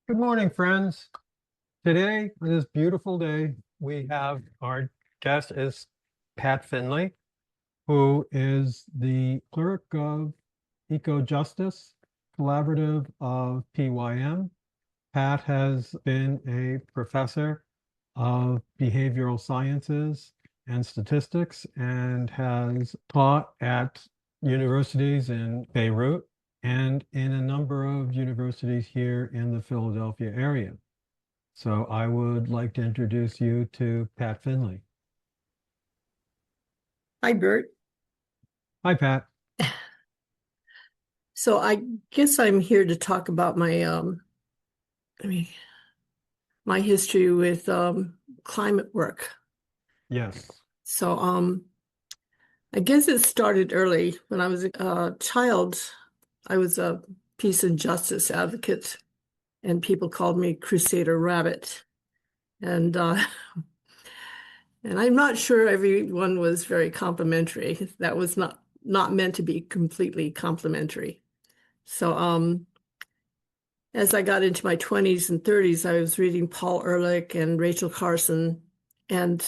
Good morning, friends. Today, on this beautiful day, we have our guest is Pat Finley, who is the clerk of Eco Justice Collaborative of PYM. Pat has been a professor of behavioral sciences and statistics and has taught at universities in Beirut and in a number of universities here in the Philadelphia area. So I would like to introduce you to Pat Finley. Hi, Burt. Hi, Pat. So I guess I'm here to talk about I mean, my history with climate work. Yes. So I guess it started early. When I was a child, I was a peace and justice advocate, and people called me Crusader Rabbit. And and I'm not sure everyone was very complimentary. That was not meant to be completely complimentary. So as I got into my 20s and 30s, I was reading Paul Ehrlich and Rachel Carson, and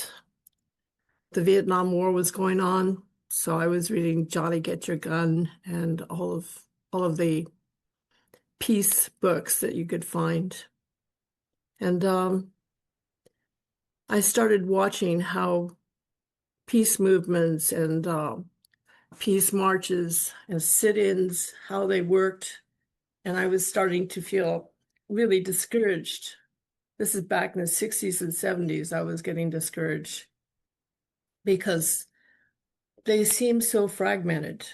the Vietnam War was going on. So I was reading Johnny Get Your Gun and all of the peace books that you could find. And I started watching how peace movements and peace marches and sit-ins, how they worked. And I was starting to feel really discouraged. This is back in the 60s and 70s. I was getting discouraged because they seemed so fragmented.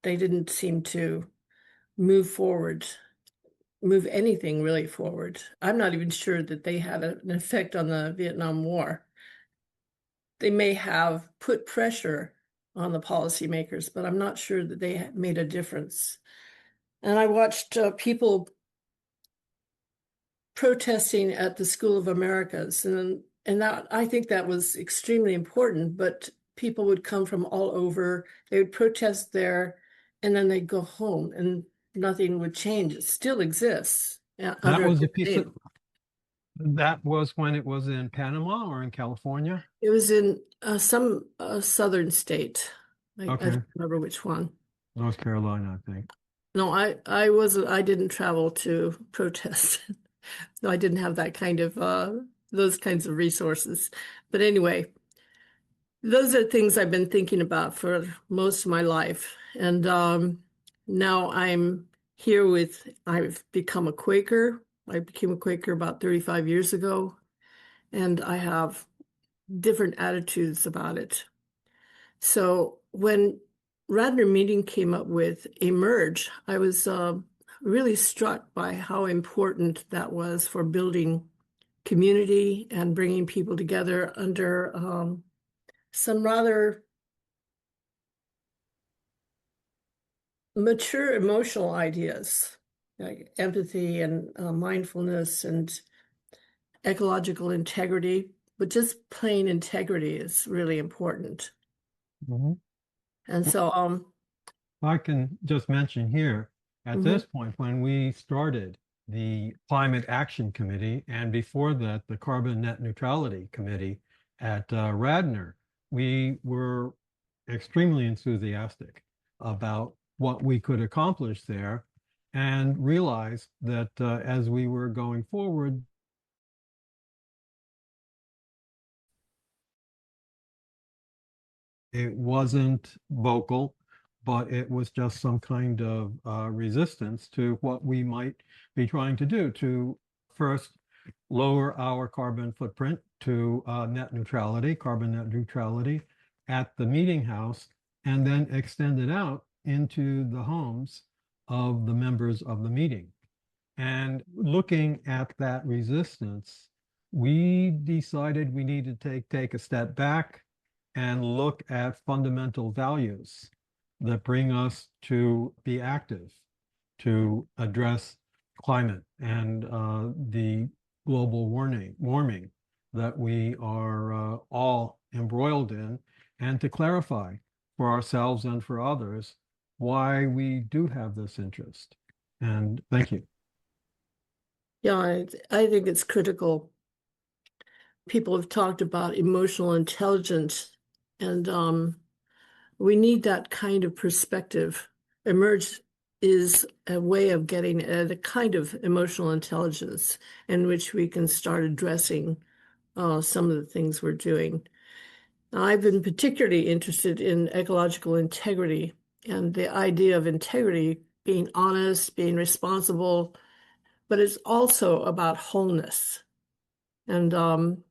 They didn't seem to move forward, move anything really forward. I'm not even sure that they had an effect on the Vietnam War. They may have put pressure on the policymakers, but I'm not sure that they made a difference. And I watched people protesting at the School of Americas, and that I think that was extremely important. But people would come from all over. They would protest there, and then they'd go home, and nothing would change. It still exists That under a was a different piece of, name. that was when it was in Panama or in California. It was in some southern state. I Okay. don't remember which one. North Carolina, I think. No, I wasn't. I didn't travel to protest. No, I didn't have that kind of those kinds of resources. But anyway, those are things I've been thinking about for most of my life. And now I've become a Quaker. I became a Quaker about 35 years ago, and I have different attitudes about it. So when Radnor Meeting came up with Emerge, I was really struck by how important that was for building community and bringing people together under some rather mature emotional ideas like empathy and mindfulness and ecological integrity, but just plain integrity is really important. Mhm. And Well, so, I can just mention here, at mhm. this point, when we started the Climate Action Committee, and before that, the Carbon Net Neutrality Committee at Radnor, we were extremely enthusiastic about what we could accomplish there and realized that as we were going forward, it wasn't vocal, but it was just some kind of resistance to what we might be trying to do to first lower our carbon footprint to net neutrality, carbon net neutrality at the meeting house, and then extend it out into the homes of the members of the meeting. And looking at that resistance, we decided we needed to take a step back and look at fundamental values that bring us to be active, to address climate and the global warming that we are all embroiled in, and to clarify for ourselves and for others why we do have this interest. And thank you. Yeah, I think it's critical. People have talked about emotional intelligence, and we need that kind of perspective. Emerge is a way of getting at a kind of emotional intelligence in which we can start addressing some of the things we're doing. I've been particularly interested in ecological integrity and the idea of integrity being honest, being responsible, but it's also about wholeness. And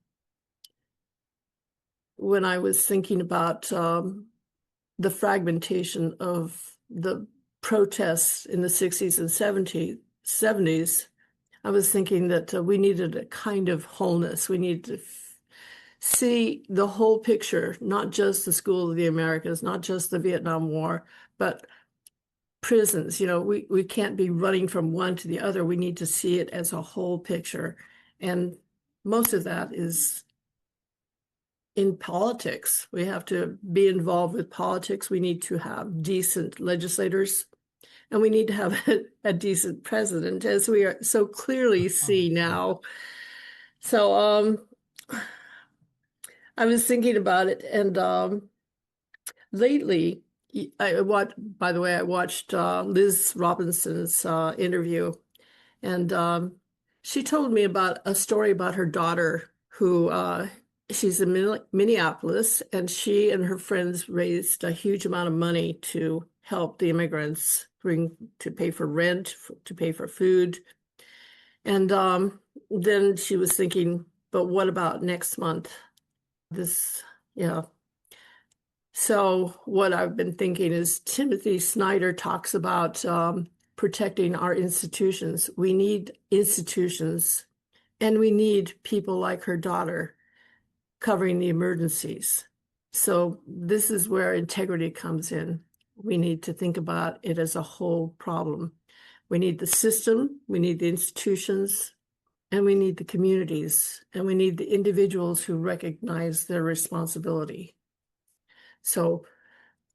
when I was thinking about the fragmentation of the protests in the 60s and 70s, I was thinking that we needed a kind of wholeness. We need to see the whole picture, not just the School of the Americas, not just the Vietnam War, but prisons. We can't be running from one to the other. We need to see it as a whole picture. And most of that is in politics. We have to be involved with politics. We need to have decent legislators, and we need to have a decent president, as we are so clearly see now. So I was thinking about it, and lately, by the way, I watched Liz Robinson's interview, and she told me about a story about her daughter who she's in Minneapolis, and she and her friends raised a huge amount of money to help the immigrants to pay for rent, to pay for food. And then she was thinking, but what about next month? This, yeah. So what I've been thinking is Timothy Snyder talks about protecting our institutions. We need institutions, and we need people like her daughter covering the emergencies. So this is where integrity comes in. We need to think about it as a whole problem. We need the system, we need the institutions, and we need the communities, and we need the individuals who recognize their responsibility. So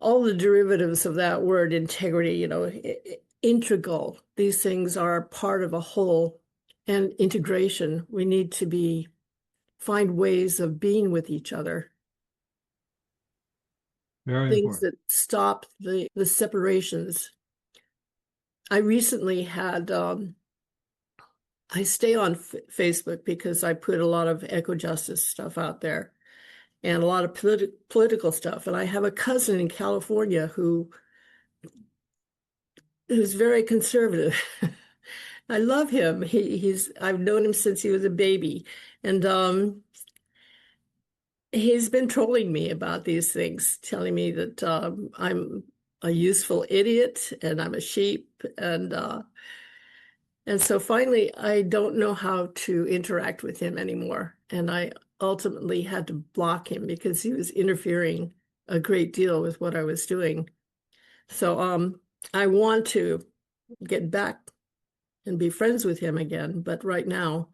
all the derivatives of that word integrity, integral, these things are part of a whole. And integration, we need to find ways of being with each other. Very Things important. that stop the separations. I recently had I stay on Facebook because I put a lot of eco-justice stuff out there and a lot of political stuff. And I have a cousin in California who's very conservative. I love him. I've known him since he was a baby, and he's been trolling me about these things, telling me that I'm a useful idiot and I'm a sheep, and so finally I don't know how to interact with him anymore, and I ultimately had to block him because he was interfering a great deal with what I was doing. So I want to get back and be friends with him again, but right now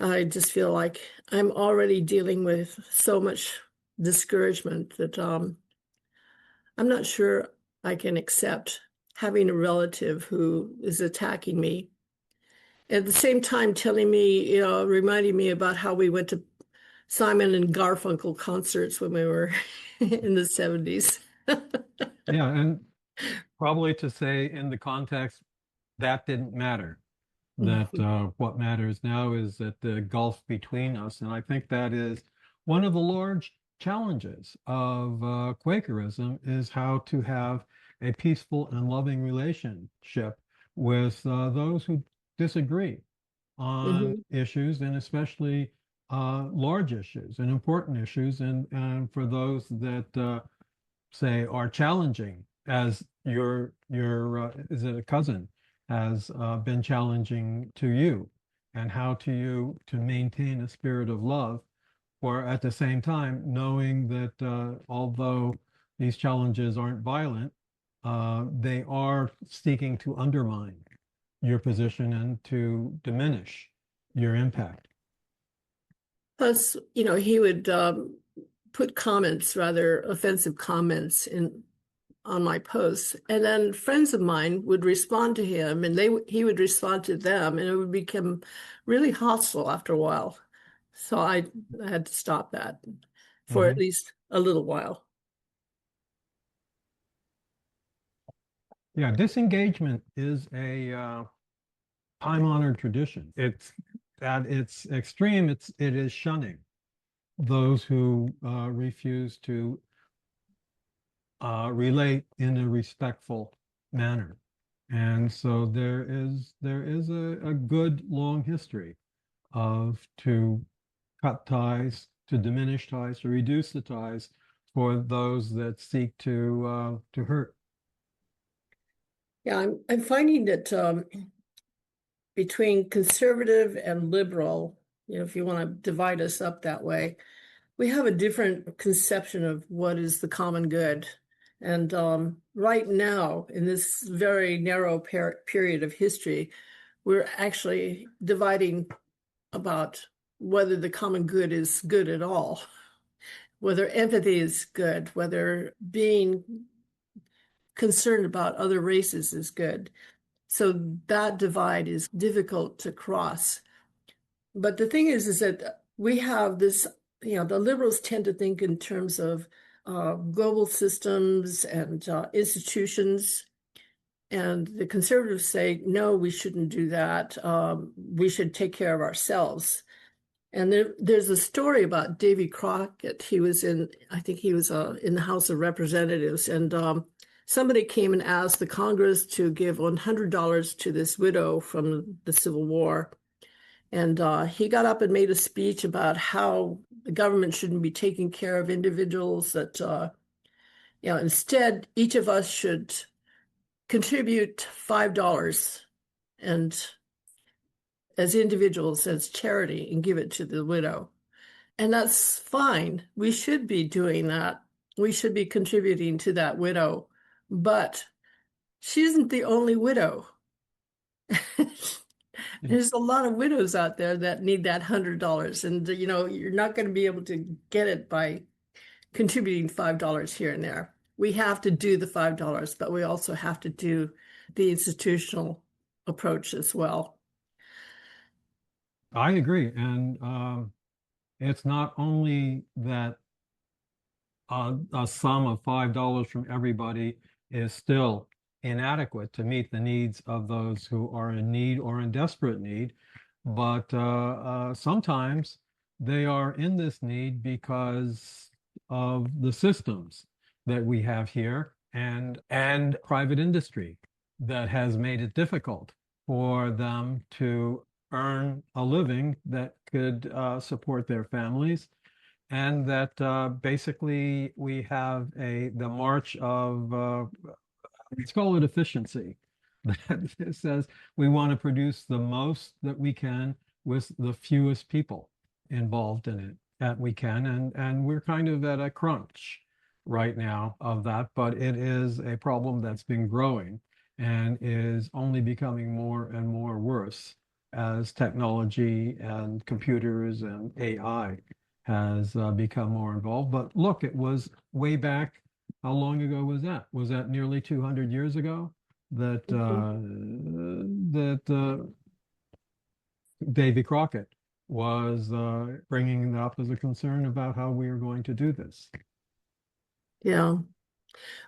I just feel like I'm already dealing with so much discouragement that I'm not sure I can accept having a relative who is attacking me. At the same time, telling me, reminding me about how we went to Simon and Garfunkel concerts when we were in the 70s. Yeah, and probably to say in the context that didn't matter. That what matters now is that the gulf between us, and I think that is one of the large challenges of Quakerism is how to have a peaceful and loving relationship with those who disagree on Mhm. issues, and especially large issues and important issues, and for those that say are challenging, as your is it a cousin has been challenging to you, and how to you to maintain a spirit of love, or at the same time knowing that although these challenges aren't violent, they are seeking to undermine your position and to diminish your impact. Plus, he would put comments, rather offensive comments, in on my posts, and then friends of mine would respond to him, and he would respond to them, and it would become really hostile after a while. So I had to stop that for at least a little while. Yeah, disengagement is a time-honored tradition. It's at its extreme, it is shunning those who refuse to relate in a respectful manner. And so there is a good long history of to cut ties, to diminish ties, to reduce the ties for those that seek to hurt. Yeah, I'm finding that between conservative and liberal, if you want to divide us up that way, we have a different conception of what is the common good. And right now, in this very narrow period of history, we're actually dividing about whether the common good is good at all, whether empathy is good, whether being concerned about other races is good. So that divide is difficult to cross. But the thing is that we have this, the liberals tend to think in terms of global systems and institutions. And the conservatives say, no, we shouldn't do that. We should take care of ourselves. And there's a story about Davy Crockett. I think he was in the House of Representatives. And somebody came and asked the Congress to give $100 to this widow from the Civil War. And he got up and made a speech about how the government shouldn't be taking care of individuals, that instead each of us should contribute $5 and as individuals, as charity, and give it to the widow. And that's fine. We should be doing that. We should be contributing to that widow. But she isn't the only widow. There's a lot of widows out there that need that $100. And, you're not going to be able to get it by contributing $5 here and there. We have to do the $5, but we also have to do the institutional approach as well. I agree. And it's not only that a sum of $5 from everybody is still inadequate to meet the needs of those who are in need or in desperate need, but sometimes they are in this need because of the systems that we have here and private industry that has made it difficult for them to earn a living that could support their families, and that basically we have the march of let's call it efficiency, that says we want to produce the most that we can with the fewest people involved in it that we can, and we're kind of at a crunch right now of that, but it is a problem that's been growing and is only becoming more and more worse as technology and computers and AI has become more involved. But look, it was way back. How long ago was that? Was that nearly 200 years ago that Davy Crockett was bringing up as a concern about how we are going to do this? Yeah.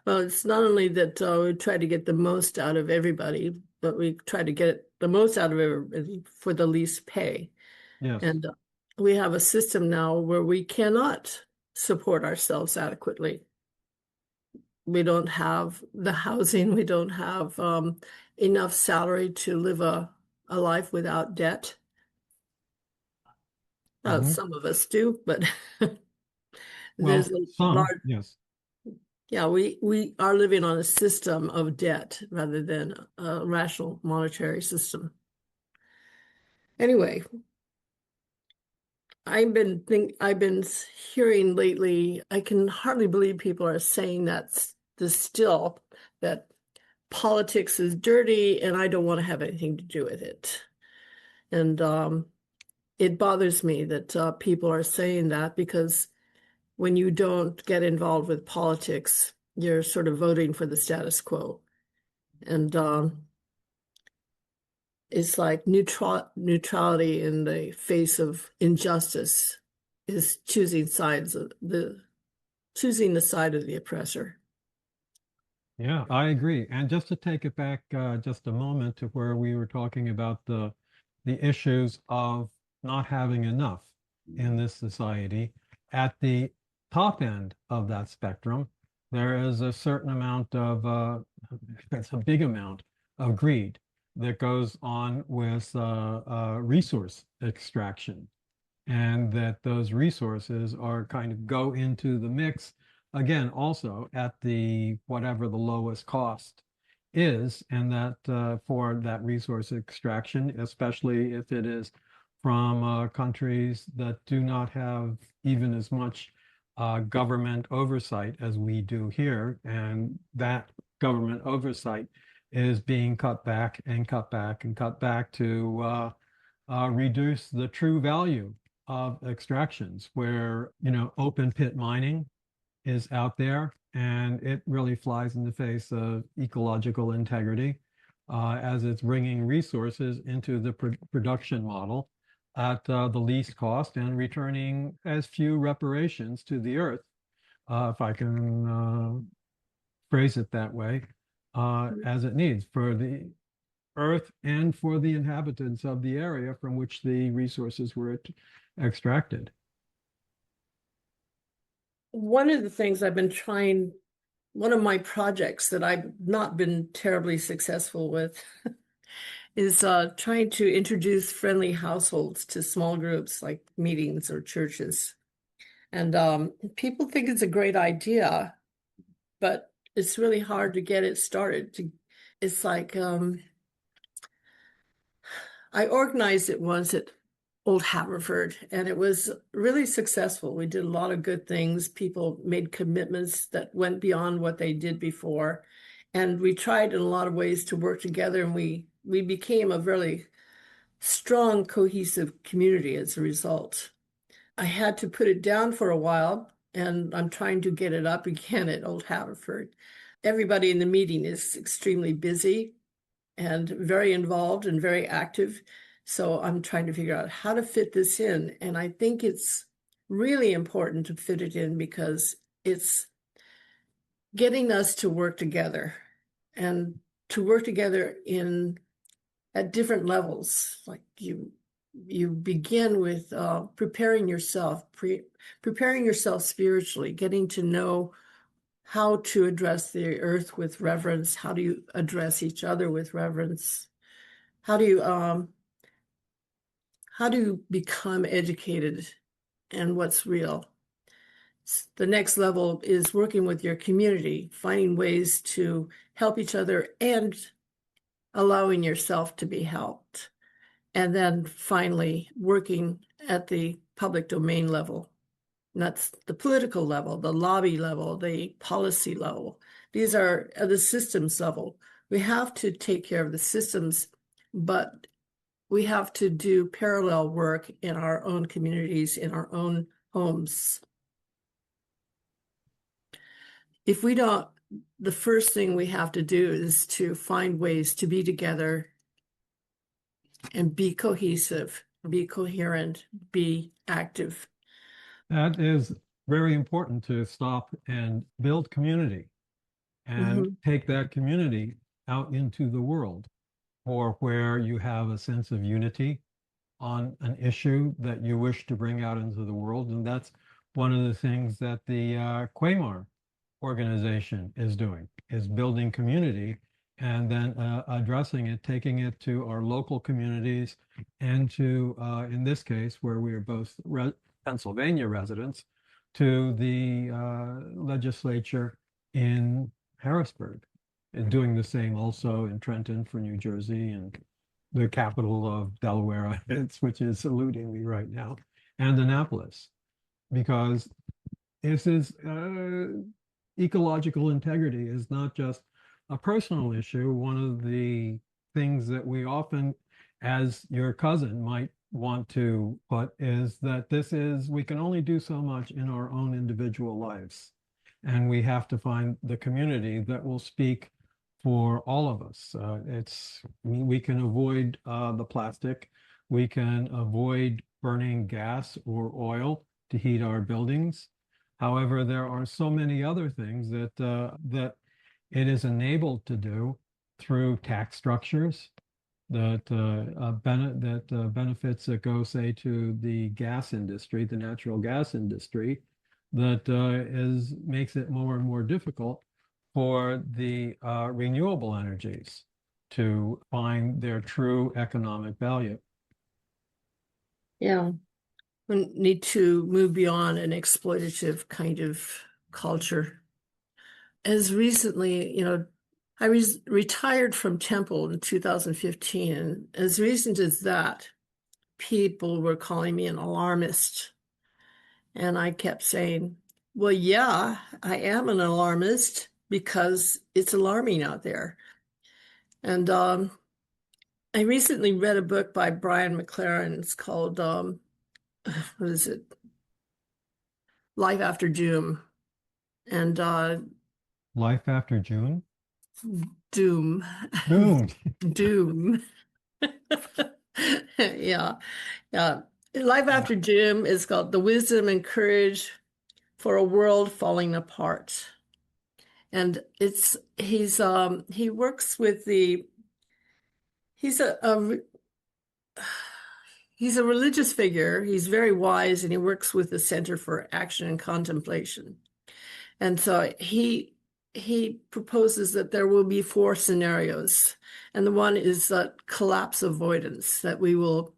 Well, it's not only that we try to get the most out of everybody, but we try to get the most out of everybody for the least pay. Yes. And we have a system now where we cannot support ourselves adequately. We don't have the housing. We don't have enough salary to live a life without debt. Some of us do, but there's a large, yes. Yeah, we are living on a system of debt rather than a rational monetary system. Anyway, I've been hearing lately, I can hardly believe people are saying that politics is dirty and I don't want to have anything to do with it. And it bothers me that people are saying that, because when you don't get involved with politics, you're sort of voting for the status quo. And it's like neutrality in the face of injustice is choosing choosing the side of the oppressor. Yeah, I agree. And just to take it back just a moment to where we were talking about the issues of not having enough in this society, at the top end of that spectrum, there is a certain amount of, that's a big amount of greed that goes on with resource extraction, and that those resources are kind of go into the mix again also at the whatever the lowest cost is, and that for that resource extraction, especially if it is from countries that do not have even as much government oversight as we do here, and that government oversight is being cut back and cut back and cut back to reduce the true value of extractions, where, open pit mining is out there, and it really flies in the face of ecological integrity as it's bringing resources into the production model at the least cost and returning as few reparations to the earth, if I can phrase it that way, as it needs for the earth and for the inhabitants of the area from which the resources were extracted. One of the things I've been trying, one of my projects that I've not been terribly successful with is trying to introduce friendly households to small groups like meetings or churches. And people think it's a great idea, but it's really hard to get it started. It's like I organized it once at Old Haverford, and it was really successful. We did a lot of good things. People made commitments that went beyond what they did before. And we tried in a lot of ways to work together, and we became a really strong, cohesive community as a result. I had to put it down for a while, and I'm trying to get it up again at Old Haverford. Everybody in the meeting is extremely busy and very involved and very active. So I'm trying to figure out how to fit this in. And I think it's really important to fit it in because it's getting us to work together and to work together at different levels. Like you begin with preparing yourself spiritually, getting to know how to address the earth with reverence. How do you address each other with reverence? How do you become educated and what's real? The next level is working with your community, finding ways to help each other and allowing yourself to be helped. And then finally, working at the public domain level. And that's the political level, the lobby level, the policy level. These are at the systems level. We have to take care of the systems, but we have to do parallel work in our own communities, in our own homes. If we don't, the first thing we have to do is to find ways to be together and be cohesive, be coherent, be active. That is very important, to stop and build community and take that community out into the world, or where you have a sense of unity on an issue that you wish to bring out into the world. And that's one of the things that the Quaker organization is doing, is building community and then addressing it, taking it to our local communities and to, in this case, where we are both Pennsylvania residents, to the legislature in Harrisburg, and doing the same also in Trenton for New Jersey, and the capital of Delaware, which is eluding me right now, and Annapolis, because this is ecological integrity is not just a personal issue. One of the things that we often, as your cousin might want to put, is that we can only do so much in our own individual lives. and we have to find the community that will speak for all of us. We can avoid the plastic, we can avoid burning gas or oil to heat our buildings. However, there are so many other things that it is enabled to do through tax structures benefits that go, say, to the gas industry, the natural gas industry, that makes it more and more difficult for the renewable energies to find their true economic value. Yeah. We need to move beyond an exploitative kind of culture. As recently, I retired from Temple in 2015, and as recent as that, people were calling me an alarmist. And I kept saying, well, yeah, I am an alarmist because it's alarming out there. And I recently read a book by Brian McLaren. It's called, what is it? Life After Doom. And Life After June? Doom. Doom. Doom. Yeah. Yeah. Life After Doom is called The Wisdom and Courage for a World Falling Apart. And he works with he's a religious figure. He's very wise, and he works with the Center for Action and Contemplation. And so he proposes that there will be 4 scenarios. And the one is that collapse avoidance, that we will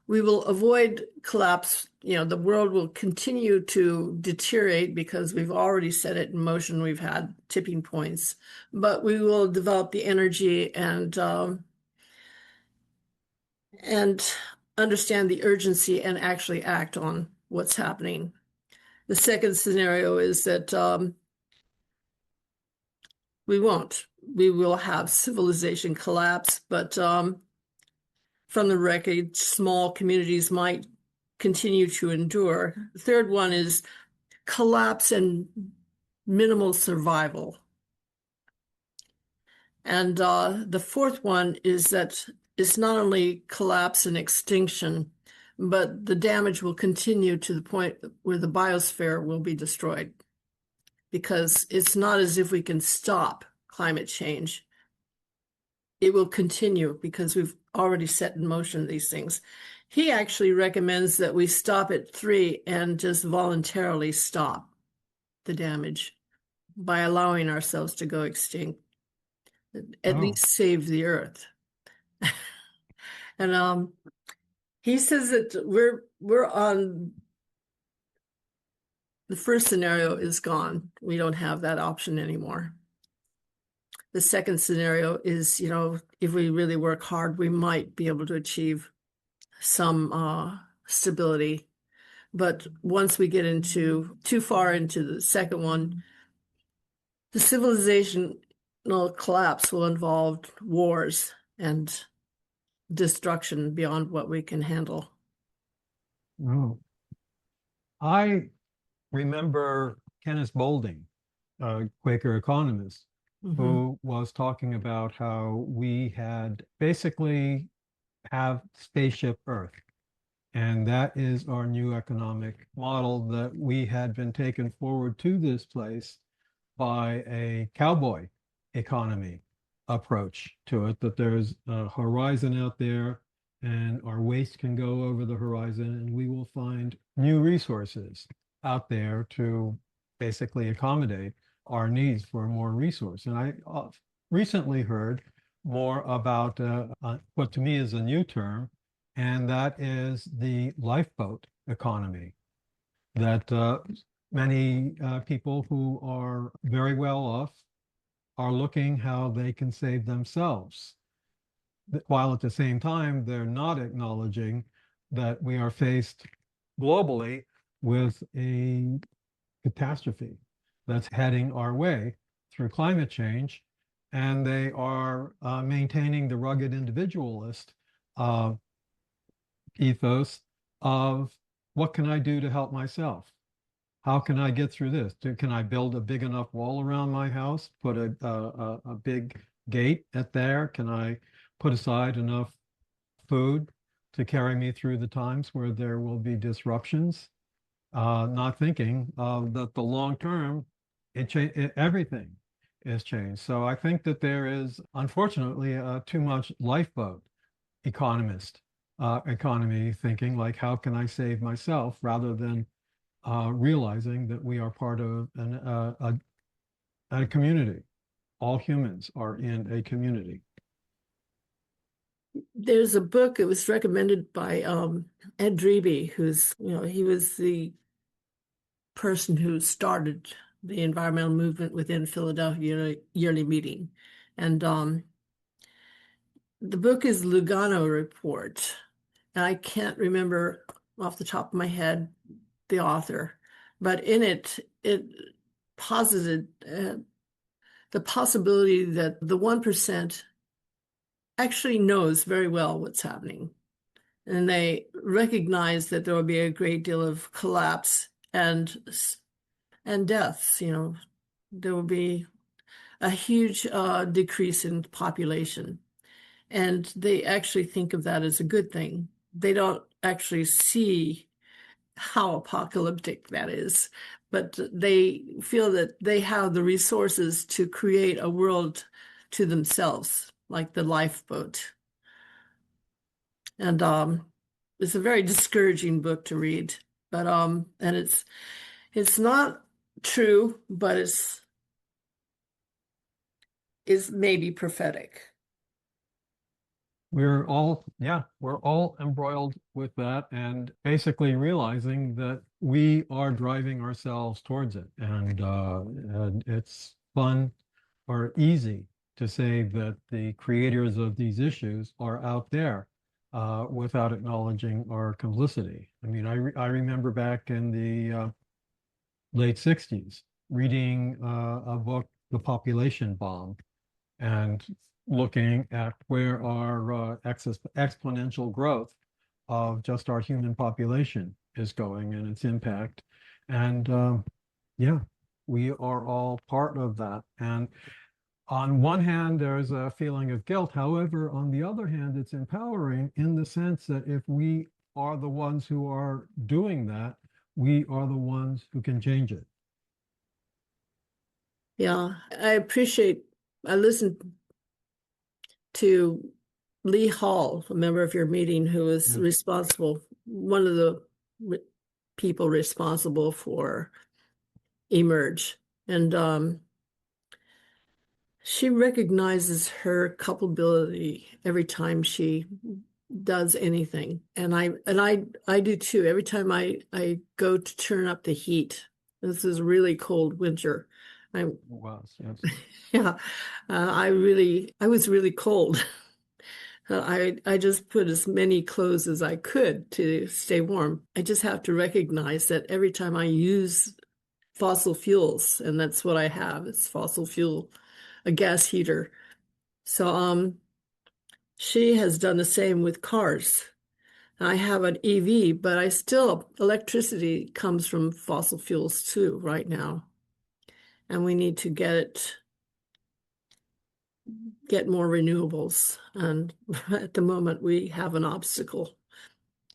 avoid collapse. The world will continue to deteriorate because we've already set it in motion. We've had tipping points, but we will develop the energy and understand the urgency and actually act on what's happening. The second scenario is that we won't. We will have civilization collapse, but from the wreckage, small communities might continue to endure. The third one is collapse and minimal survival. And the fourth one is that it's not only collapse and extinction, but the damage will continue to the point where the biosphere will be destroyed. Because it's not as if we can stop climate change. It will continue because we've already set in motion these things. He actually recommends that we stop at 3 and just voluntarily stop the damage by allowing ourselves to go extinct, at least save the earth. And he says that we're on the first scenario is gone. We don't have that option anymore. The second scenario is, if we really work hard, we might be able to achieve some stability. But once we get too far into the second one, the civilizational collapse will involve wars and destruction beyond what we can handle. Oh. I remember Kenneth Boulding, a Quaker economist, who was talking about how we had basically have spaceship Earth. And that is our new economic model, that we had been taken forward to this place by a cowboy economy approach to it, that there's a horizon out there and our waste can go over the horizon and we will find new resources out there to basically accommodate our needs for more resource. And I recently heard more about what to me is a new term, and that is the lifeboat economy, that many people who are very well off are looking how they can save themselves, while at the same time they're not acknowledging that we are faced globally with a catastrophe that's heading our way through climate change, and they are maintaining the rugged individualist ethos of what can I do to help myself? how can I get through this? Can I build a big enough wall around my house? Put a big gate at there? Can I put aside enough food to carry me through the times where there will be disruptions? Not thinking that the long term, everything is changed. So I think that there is, unfortunately, too much lifeboat economist economy thinking, like, how can I save myself, rather than realizing that we are part of a community. All humans are in a community. There's a book, it was recommended by Ed Dreby, who's, he was the person who started the environmental movement within Philadelphia Yearly Meeting. And the book is Lugano Report. And I can't remember off the top of my head the author, but in it, it posited the possibility that the 1% actually knows very well what's happening. And they recognize that there will be a great deal of collapse and deaths. There will be a huge decrease in population. And they actually think of that as a good thing. They don't actually see how apocalyptic that is, but they feel that they have the resources to create a world to themselves, like the lifeboat. And it's a very discouraging book to read, but and it's not true, but it's maybe prophetic. We're all embroiled with that, and basically realizing that we are driving ourselves towards it. And it's fun or easy to say that the creators of these issues are out there without acknowledging our complicity. I mean, I remember back in the late 60s reading a book, The Population Bomb, and looking at where our exponential growth of just our human population is going and its impact. And yeah, we are all part of that. And on one hand, there's a feeling of guilt. However, on the other hand, it's empowering in the sense that if we are the ones who are doing that, we are the ones who can change it. Yeah, I listened to Lee Hall, a member of your meeting, who was one of the people responsible for Emerge. And she recognizes her culpability every time she does anything. And I do too. Every time I go to turn up the heat. This is really cold winter. Yes. Yeah. I was really cold. I just put as many clothes as I could to stay warm. I just have to recognize that every time I use fossil fuels, and that's what I have, it's fossil fuel, a gas heater. So she has done the same with cars. I have an EV, but electricity comes from fossil fuels too right now. And we need to get more renewables. And at the moment, we have an obstacle,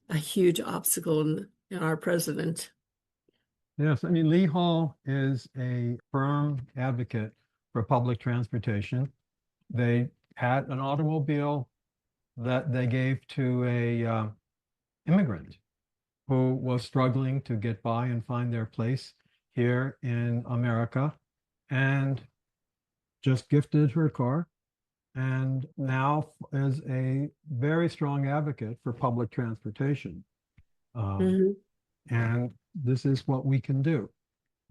a huge obstacle in our president. Yes, I mean, Lee Hall is a firm advocate for public transportation. They had an automobile that they gave to a immigrant who was struggling to get by and find their place here in America, and just gifted her car, and now is a very strong advocate for public transportation. And this is what we can do.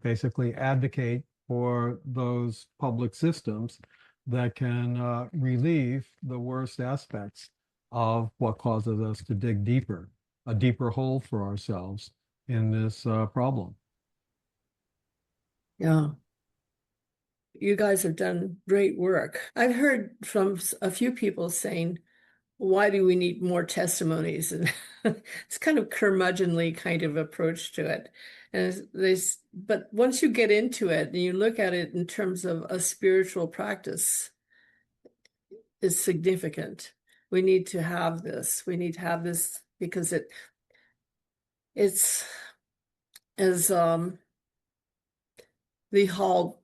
Basically advocate for those public systems that can relieve the worst aspects of what causes us to dig deeper, a deeper hole for ourselves in this problem. Yeah. You guys have done great work. I've heard from a few people saying, why do we need more testimonies? And it's kind of curmudgeonly kind of approach to it. But once you get into it and you look at it in terms of a spiritual practice, it's significant. We need to have this. We need to have this because it's as Lee Hall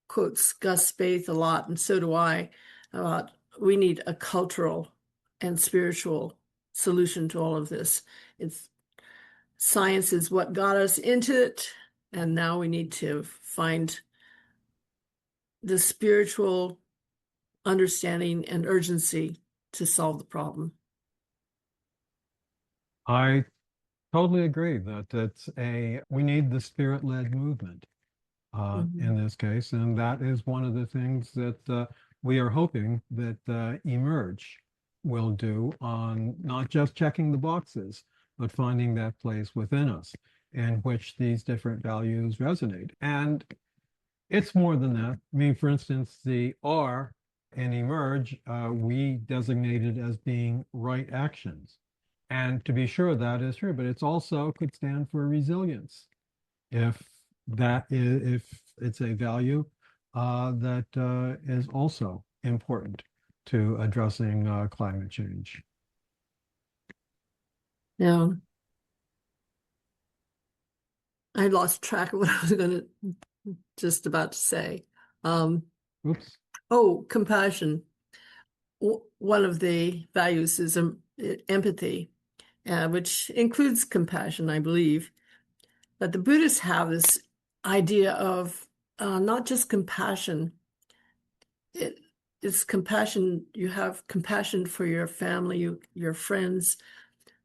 quotes Gus Spaeth a lot, and so do I, about we need a cultural and spiritual solution to all of this. Science is what got us into it, and now we need to find the spiritual understanding and urgency to solve the problem. I totally agree that we need the spirit-led movement in this case, and that is one of the things that we are hoping that Emerge will do on not just checking the boxes, but finding that place within us in which these different values resonate. And it's more than that. I mean, for instance, the R in Emerge, we designated as being right actions. And to be sure, that is true, but it's also could stand for resilience. If it's a value that is also important to addressing climate change. Yeah. I lost track of what I was just about to say. Oops. Oh, compassion. One of the values is empathy, which includes compassion, I believe. But the Buddhists have this idea of not just compassion. It's compassion. You have compassion for your family, your friends,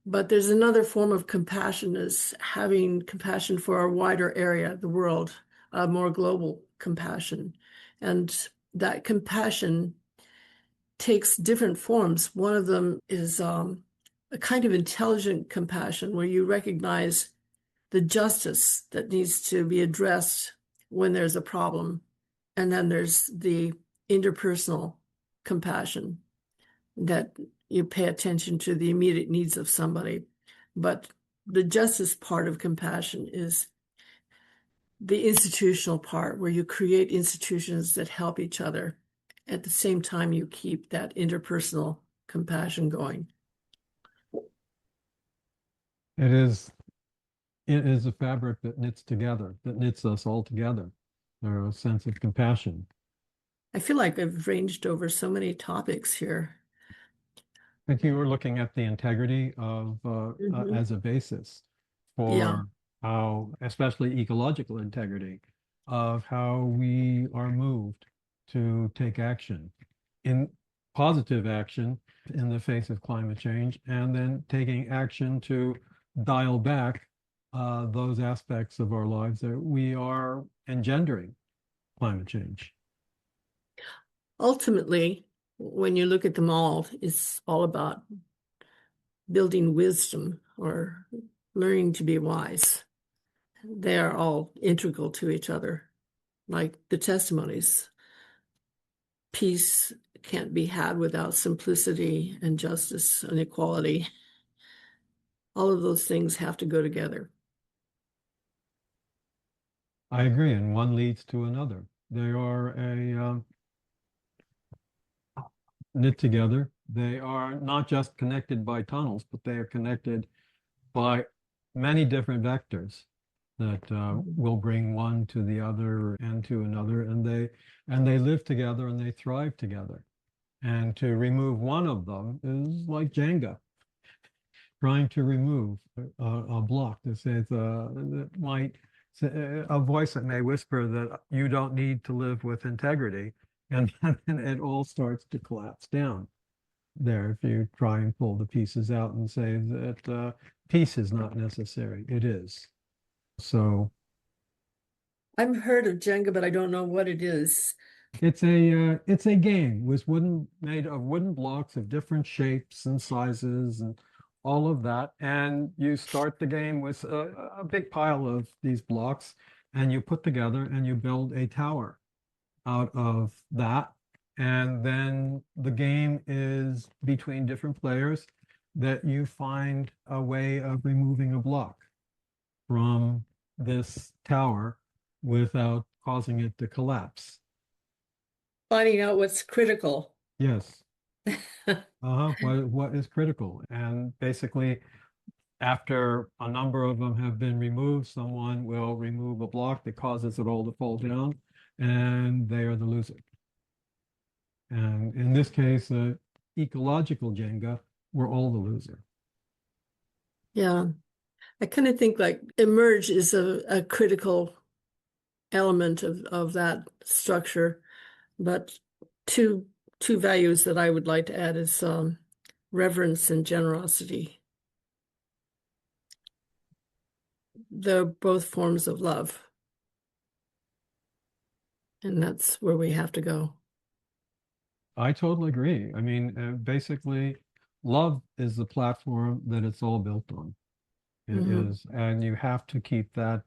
but there's another form of compassion is having compassion for a wider area, the world, a more global compassion. And that compassion takes different forms. One of them is a kind of intelligent compassion where you recognize the justice that needs to be addressed when there's a problem. And then there's the interpersonal compassion that you pay attention to the immediate needs of somebody. But the justice part of compassion is the institutional part where you create institutions that help each other. At the same time, you keep that interpersonal compassion going. It is a fabric that knits us all together. There's a sense of compassion. I feel like I've ranged over so many topics here. I think you were looking at the integrity of as a basis for how, especially ecological integrity, of how we are moved to take action in positive action in the face of climate change, and then taking action to dial back those aspects of our lives that we are engendering climate change. Ultimately, when you look at them all, it's all about building wisdom or learning to be wise. They are all integral to each other, like the testimonies. Peace can't be had without simplicity and justice and equality. All of those things have to go together. I agree, and one leads to another. They are knit together. They are not just connected by tunnels, but they are connected by many different vectors that will bring one to the other and to another, and they live together and they thrive together. And to remove one of them is like Jenga, trying to remove a block that says that might a voice that may whisper that you don't need to live with integrity, and then it all starts to collapse down there if you try and pull the pieces out and say that peace is not necessary. It is. So I've heard of Jenga, but I don't know what it is. it's a game made of wooden blocks of different shapes and sizes and all of that. And you start the game with a big pile of these blocks, and you put together and you build a tower out of that. And then the game is between different players that you find a way of removing a block from this tower without causing it to collapse. Finding out what's critical. Yes. What is critical? And basically, after a number of them have been removed, someone will remove a block that causes it all to fall down, and they are the loser. And in this case, ecological Jenga, we're all the loser. Yeah. I kind of think like emerge is a critical element of that structure, but two values that I would like to add is reverence and generosity. They're both forms of love, and that's where we have to go. I totally agree. I mean, basically, love is the platform that it's all built on. It is, and you have to keep that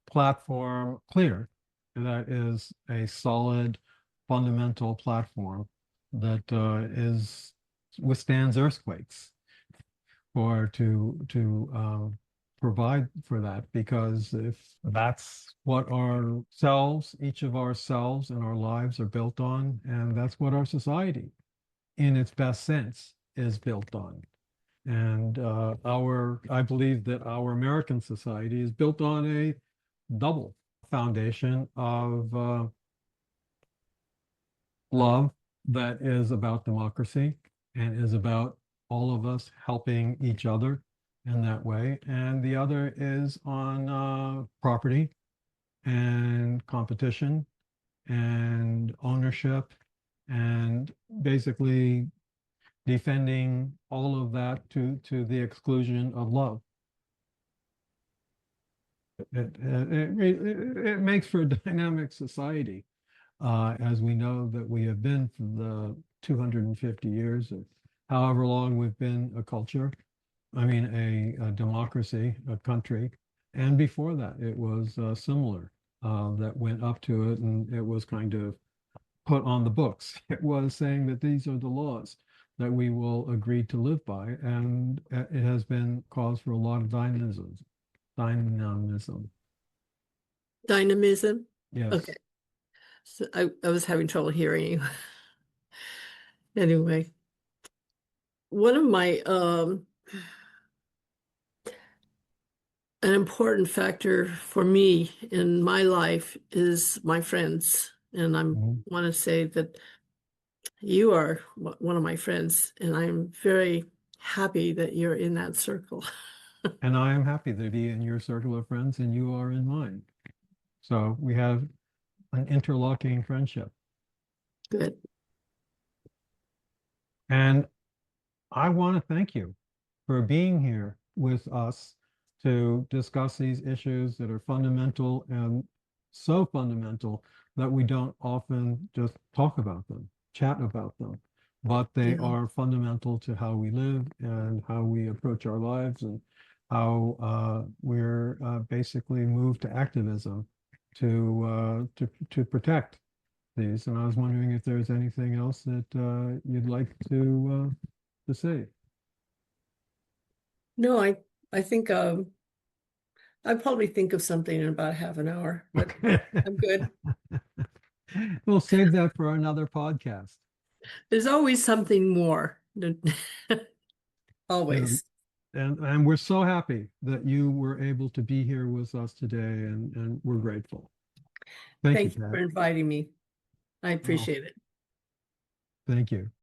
platform clear. And that is a solid, fundamental platform that withstands earthquakes, or to provide for that. Because if that's what each of our selves and our lives are built on, and that's what our society, in its best sense, is built on. And I believe that our American society is built on a double foundation of love that is about democracy and is about all of us helping each other in that way. And the other is on property and competition and ownership, and basically defending all of that to the exclusion of love. It makes for a dynamic society, as we know that we have been for the 250 years, or however long we've been a culture. I mean, a democracy, a country. And before that, it was similar, that went up to it, and it was kind of put on the books. It was saying that these are the laws that we will agree to live by, and it has been cause for a lot of dynamism. Dynamism. Yes. Okay. So I was having trouble hearing you. Anyway, one of my an important factor for me in my life is my friends, and I want to say that you are one of my friends, and I'm very happy that you're in that circle. And I am happy to be in your circle of friends, and you are in mine. So we have an interlocking friendship. Good. And I want to thank you for being here with us to discuss these issues that are fundamental, and so fundamental that we don't often just talk about them, chat about them, but they are fundamental to how we live and how we approach our lives, and how we're basically moved to activism to protect these. And I was wondering if there's anything else that you'd like to say. No, I think I'd probably think of something in about half an hour, but I'm good. We'll save that for another podcast. There's always something more. Always. And we're so happy that you were able to be here with us today, and we're grateful. Thank you, Thank you Pat. for inviting me. I Oh, appreciate it. thank you.